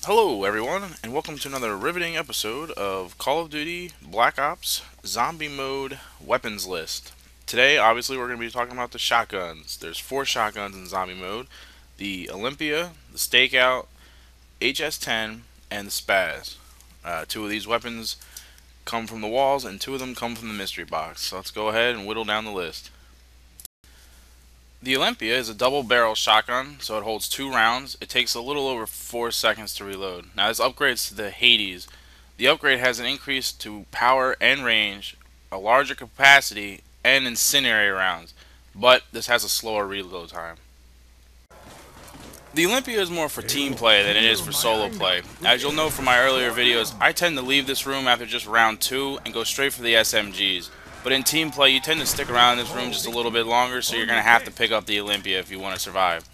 Hello everyone, and welcome to another riveting episode of Call of Duty Black Ops Zombie Mode Weapons List. Today, obviously, we're going to be talking about the shotguns. There's 4 shotguns in Zombie Mode: the Olympia, the Stakeout, HS-10, and the Spaz. 2 of these weapons come from the walls, and 2 of them come from the mystery box. So let's go ahead and whittle down the list. The Olympia is a double barrel shotgun, so it holds 2 rounds. It takes a little over 4 seconds to reload. Now this upgrades to the Hades. The upgrade has an increase to power and range, a larger capacity, and incendiary rounds, but this has a slower reload time. The Olympia is more for team play than it is for solo play. As you'll know from my earlier videos, I tend to leave this room after just round 2 and go straight for the SMGs. But in team play, you tend to stick around in this room just a little bit longer, so you're going to have to pick up the Olympia if you want to survive.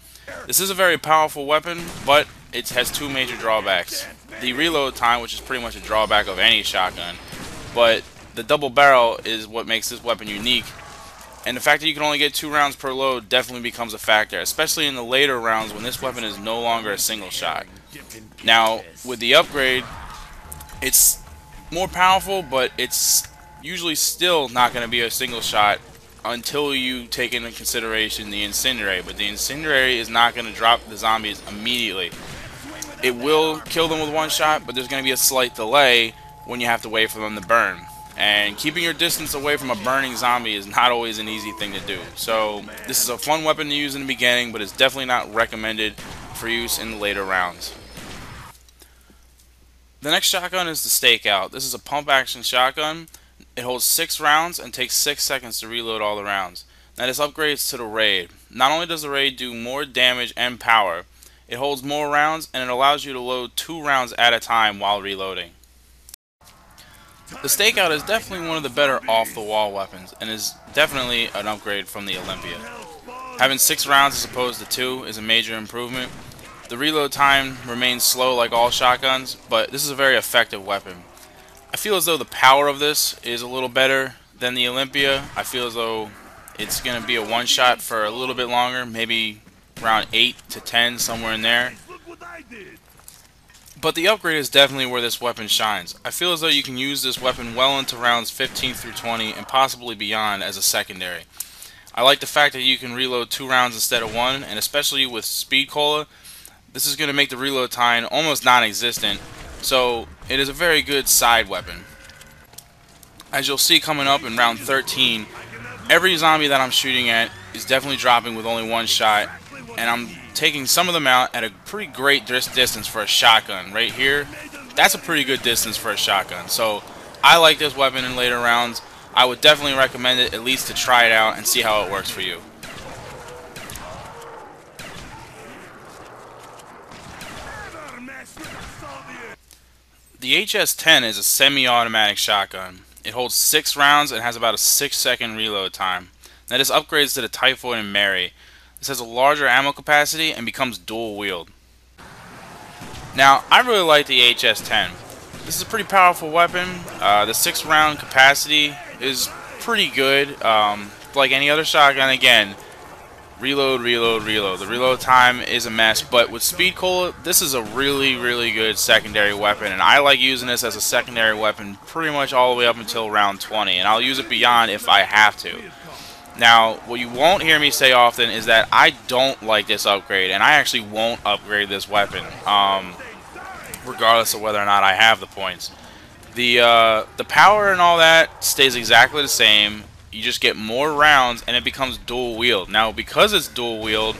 This is a very powerful weapon, but it has 2 major drawbacks. The reload time, which is pretty much a drawback of any shotgun, but the double barrel is what makes this weapon unique. And the fact that you can only get 2 rounds per load definitely becomes a factor, especially in the later rounds when this weapon is no longer a single shot. Now, with the upgrade, it's more powerful, but it's usually still not going to be a single shot until you take into consideration the incendiary. But the incendiary is not going to drop the zombies immediately. It will kill them with 1 shot, but there's going to be a slight delay when you have to wait for them to burn. And keeping your distance away from a burning zombie is not always an easy thing to do. So this is a fun weapon to use in the beginning, but it's definitely not recommended for use in the later rounds. The next shotgun is the Stakeout. This is a pump action shotgun. It holds 6 rounds and takes 6 seconds to reload all the rounds. Now this upgrades to the Raid. Not only does the Raid do more damage and power, it holds more rounds and it allows you to load 2 rounds at a time while reloading. The Stakeout is definitely one of the better off-the-wall weapons and is definitely an upgrade from the Olympia. Having 6 rounds as opposed to 2 is a major improvement. The reload time remains slow like all shotguns, but this is a very effective weapon. I feel as though the power of this is a little better than the Olympia. I feel as though it's going to be a one-shot for a little bit longer, maybe around 8 to 10, somewhere in there. But the upgrade is definitely where this weapon shines. I feel as though you can use this weapon well into rounds 15 through 20 and possibly beyond as a secondary. I like the fact that you can reload 2 rounds instead of 1, and especially with Speed Cola, this is going to make the reload time almost non-existent. So it is a very good side weapon. As you'll see coming up in round 13, every zombie that I'm shooting at is definitely dropping with only 1 shot, and I'm taking some of them out at a pretty great distance for a shotgun. Right here, that's a pretty good distance for a shotgun. So I like this weapon in later rounds. I would definitely recommend it at least to try it out and see how it works for you. The HS-10 is a semi-automatic shotgun. It holds 6 rounds and has about a 6-second reload time. Now this upgrades to the Typhoid and Mary. This has a larger ammo capacity and becomes dual wield. Now I really like the HS-10. This is a pretty powerful weapon. The 6-round capacity is pretty good. Like any other shotgun, again, reload, reload, reload. The reload time is a mess, but with Speed Cola, this is a really, really good secondary weapon, and I like using this as a secondary weapon pretty much all the way up until round 20, and I'll use it beyond if I have to. Now, what you won't hear me say often is that I don't like this upgrade, and I actually won't upgrade this weapon, regardless of whether or not I have the points. The power and all that stays exactly the same. You just get more rounds and it becomes dual wield. Now because it's dual wield,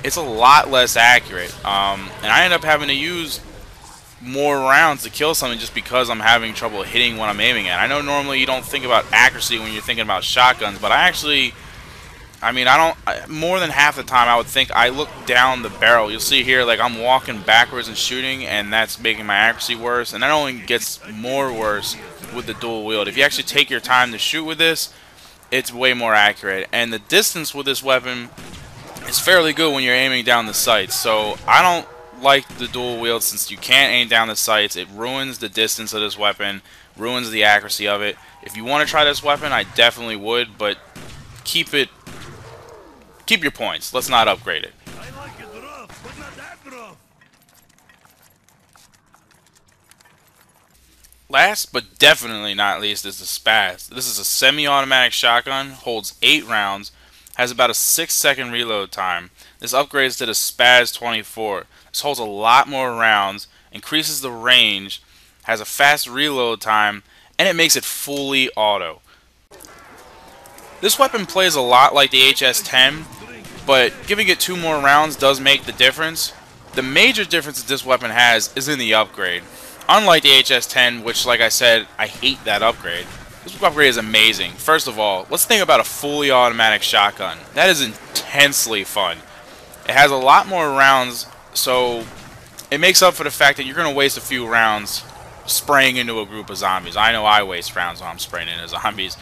it's a lot less accurate, and I end up having to use more rounds to kill something just because I'm having trouble hitting what I'm aiming at. I know normally you don't think about accuracy when you're thinking about shotguns, but more than half the time I would think I look down the barrel. You'll see here like I'm walking backwards and shooting, and that's making my accuracy worse, and that only gets more worse with the dual wield. If you actually take your time to shoot with this, it's way more accurate, and the distance with this weapon is fairly good when you're aiming down the sights. So I don't like the dual wield since you can't aim down the sights. It ruins the distance of this weapon, ruins the accuracy of it. If you want to try this weapon, I definitely would, but keep your points. Let's not upgrade it. Last but definitely not least is the Spaz. This is a semi-automatic shotgun, holds 8 rounds, has about a 6-second reload time. This upgrades to the Spaz 24. This holds a lot more rounds, increases the range, has a fast reload time, and it makes it fully auto. This weapon plays a lot like the HS-10, but giving it 2 more rounds does make the difference. The major difference that this weapon has is in the upgrade. Unlike the HS-10, which, like I said, I hate that upgrade, this upgrade is amazing. First of all, let's think about a fully automatic shotgun. That is intensely fun. It has a lot more rounds, so it makes up for the fact that you're going to waste a few rounds spraying into a group of zombies. I know I waste rounds when I'm spraying into zombies.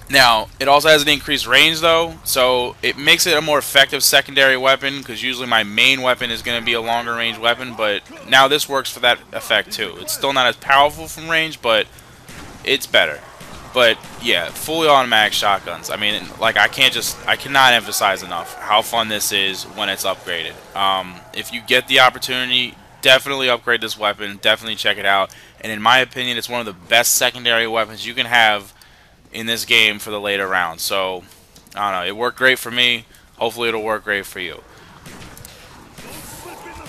Now, it also has an increased range, though, so it makes it a more effective secondary weapon, because usually my main weapon is going to be a longer range weapon, but now this works for that effect, too. It's still not as powerful from range, but it's better. But, yeah, fully automatic shotguns. I mean, like, I cannot emphasize enough how fun this is when it's upgraded. If you get the opportunity, definitely upgrade this weapon, definitely check it out, and in my opinion, it's one of the best secondary weapons you can have in this game for the later rounds. So, I don't know, it worked great for me. Hopefully it'll work great for you.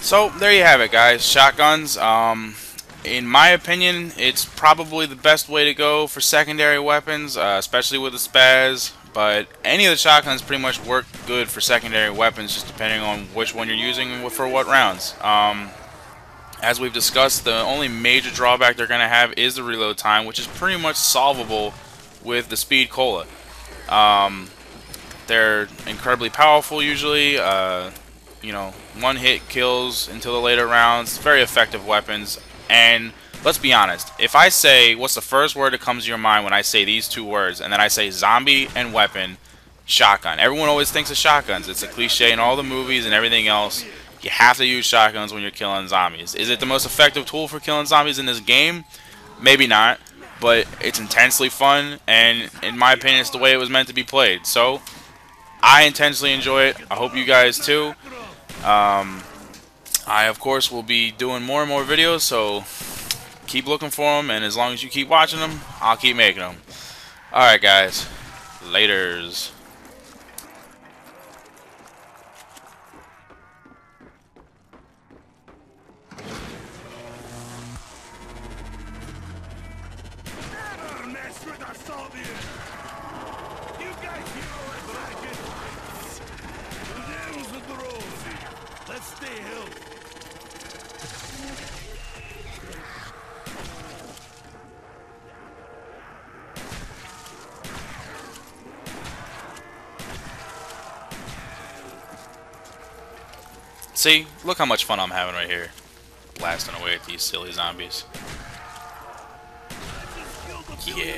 So, there you have it, guys. Shotguns. In my opinion, it's probably the best way to go for secondary weapons, especially with the Spaz. But any of the shotguns pretty much work good for secondary weapons, just depending on which one you're using for what rounds. As we've discussed, the only major drawback they're going to have is the reload time, which is pretty much solvable with the Speed Cola. They're incredibly powerful usually. You know, one hit kills until the later rounds. Very effective weapons. And let's be honest, if I say, what's the first word that comes to your mind when I say these 2 words, and then I say zombie and weapon, shotgun. Everyone always thinks of shotguns. It's a cliche in all the movies and everything else. You have to use shotguns when you're killing zombies. Is it the most effective tool for killing zombies in this game? Maybe not. But it's intensely fun, and in my opinion, it's the way it was meant to be played. So, I intensely enjoy it. I hope you guys too. I, of course, will be doing more and more videos, so keep looking for them, and as long as you keep watching them, I'll keep making them. Alright, guys. Laters. Let's stay healthy. See, look how much fun I'm having right here, blasting away at these silly zombies. Yeah.